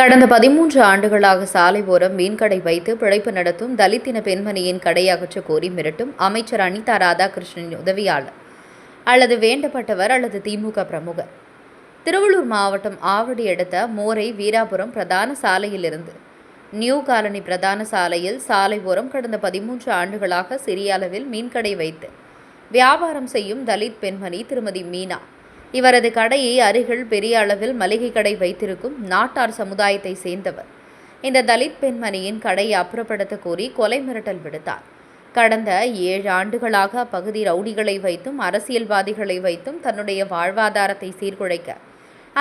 கடந்த 13 ஆண்டுகளாக சாலை ஓரம் மீன்கடை வைத்து பிழைப்பு நடத்தும் தலித்தின பெண்மணியின் கடை அகற்ற கோரி மிரட்டும் அமைச்சர் அனிதா ராதாகிருஷ்ணனின் உதவியாளர் அல்லது வேண்டப்பட்டவர் அல்லது திமுக பிரமுகர். திருவள்ளூர் மாவட்டம் ஆவடி அடுத்த மோரை வீராபுரம் பிரதான சாலையிலிருந்து நியூ காலனி பிரதான சாலையில் சாலை ஓரம் கடந்த 13 ஆண்டுகளாக சிறிய அளவில் மீன்கடை வைத்து வியாபாரம் செய்யும் தலித் பெண்மணி திருமதி மீனா. இவரது கடையை அருகில் பெரிய அளவில் மளிகை கடை வைத்திருக்கும் நாட்டார் சமுதாயத்தை சேர்ந்தவர் இந்த தலித் பெண்மணியின் கடையை அப்புறப்படுத்த கோரி கொலை மிரட்டல் விடுத்தார். கடந்த 7 ஆண்டுகளாக அப்பகுதி ரவுடிகளை வைத்தும் அரசியல்வாதிகளை வைத்தும் தன்னுடைய வாழ்வாதாரத்தை சீர்குலைக்க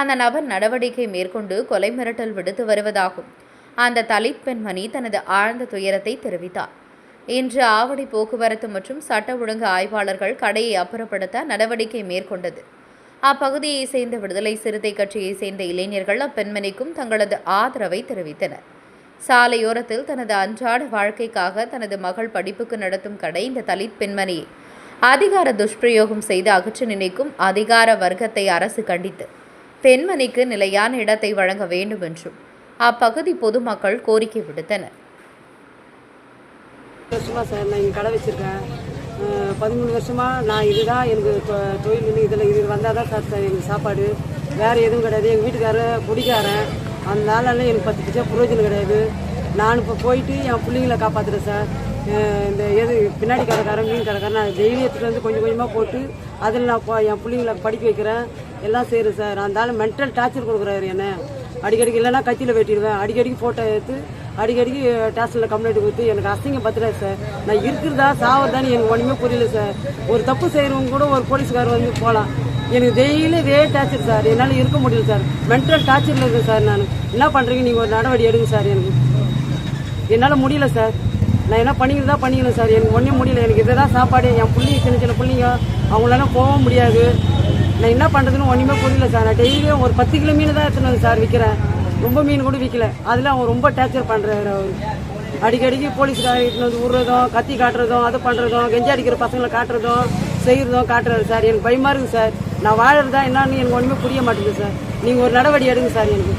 அந்த நபர் நடவடிக்கை மேற்கொண்டு கொலை மிரட்டல் விடுத்து வருவதாகவும் அந்த தலித் பெண்மணி தனது ஆழ்ந்த துயரத்தை தெரிவித்தார். இன்று ஆவடி போக்குவரத்து மற்றும் சட்ட ஒழுங்கு ஆய்வாளர்கள் கடையை அப்புறப்படுத்த நடவடிக்கை மேற்கொண்டது. அப்பகுதியை சேர்ந்த விடுதலை சிறுத்தை கட்சியை சேர்ந்த இளைஞர்கள் அப்பெண்மணிக்கும் தங்களது ஆதரவை தெரிவித்தனர். சாலையோரத்தில் தனது அன்றாட வாழ்க்கைக்காக தனது மகள் படிப்புக்கு நடத்தும் கடை இந்த தலித் பெண்மணியை அதிகார துஷ்பிரயோகம் செய்து அகற்ற நினைக்கும் அதிகார வர்க்கத்தை அரசு கண்டித்து பெண்மணிக்கு நிலையான இடத்தை வழங்க வேண்டும் என்றும் அப்பகுதி பொதுமக்கள் கோரிக்கை விடுத்தனர். 13 வருஷமாக நான் இதுதான் எனக்கு தொழில். இதில் இது வந்தால் தான் சார் எனக்கு சாப்பாடு, வேறு எதுவும் கிடையாது. எங்கள் வீட்டுக்காரர் குடிக்காரன், அதனால எனக்கு 10 பைசா பிரயோஜனம் கிடையாது. நான் இப்போ போயிட்டு என் பிள்ளைங்களை காப்பாற்றுறேன் சார். இந்த பின்னாடி கடைக்காரன் மீன் கடைக்காரன் நான் டெய்லி எடுத்துகிட்டு வந்து கொஞ்சம் கொஞ்சமாக போட்டு அதில் நான் என் பிள்ளைங்களை படிக்க வைக்கிறேன், எல்லாம் செய்கிறேன் சார். அதனால மென்டல் டார்ச்சர் கொடுக்குறாரு என்ன. அடிக்கடிக்கு இல்லைன்னா கத்தியில் வெட்டிடுவேன், அடிக்கடிக்கு ஃபோட்டோ எடுத்து அடிக்கடிக்கு ஸ்டேஷனில் கம்ப்ளைண்ட் கொடுத்து எனக்கு அசிங்கம் பத்துறாரு சார். நான் இருக்கிறதா சாவதான்னு எனக்கு ஒன்றுமே புரியல சார். ஒரு தப்பு செய்கிறவங்க கூட ஒரு போலீஸ்காரர் வந்து போகலாம், எனக்கு டெய்லி இதே டார்ச்சர் சார். என்னால் இருக்க முடியல சார், மென்டல் டார்ச்சரில் இருக்கேன் சார். நான் என்ன பண்ணுறீங்க, நீங்கள் ஒரு நடவடிக்கை எடுங்க சார். எனக்கு என்னால் முடியல சார். நான் என்ன பண்ணிக்கிறதா பண்ணிக்கணும் சார். எனக்கு ஒன்றும் முடியல. எனக்கு இதை தான் சாப்பாடு. என் பிள்ளைங்க சின்ன சின்ன பிள்ளைங்க, அவங்களால போகவும் முடியாது. நான் என்ன பண்ணுறதுன்னு ஒன்றுமே புரியல சார். நான் டெய்லியும் ஒரு 10 கிலோ மீன் தான் எடுத்துன்னு வந்து சார் விற்கிறேன். ரொம்ப மீன் கூட விற்கல. அதில் அவன் ரொம்ப டார்ச்சர் பண்ணுறாரு. அவர் அடிக்கடிக்கு போலீஸ்காரங்க வந்து விடுறதும், கத்தி காட்டுறதும், அது பண்ணுறதும், கெஞ்சி அடிக்கிற பசங்களை காட்டுறதும் செய்கிறதும் காட்டுறாரு சார். எனக்கு பயமாக இருக்குது சார். நான் வாழறதா என்னன்னு எனக்கு ஒன்றுமே புரிய மாட்டேங்குது சார். நீங்கள் ஒரு நடவடிக்கை எடுங்க சார். எனக்கு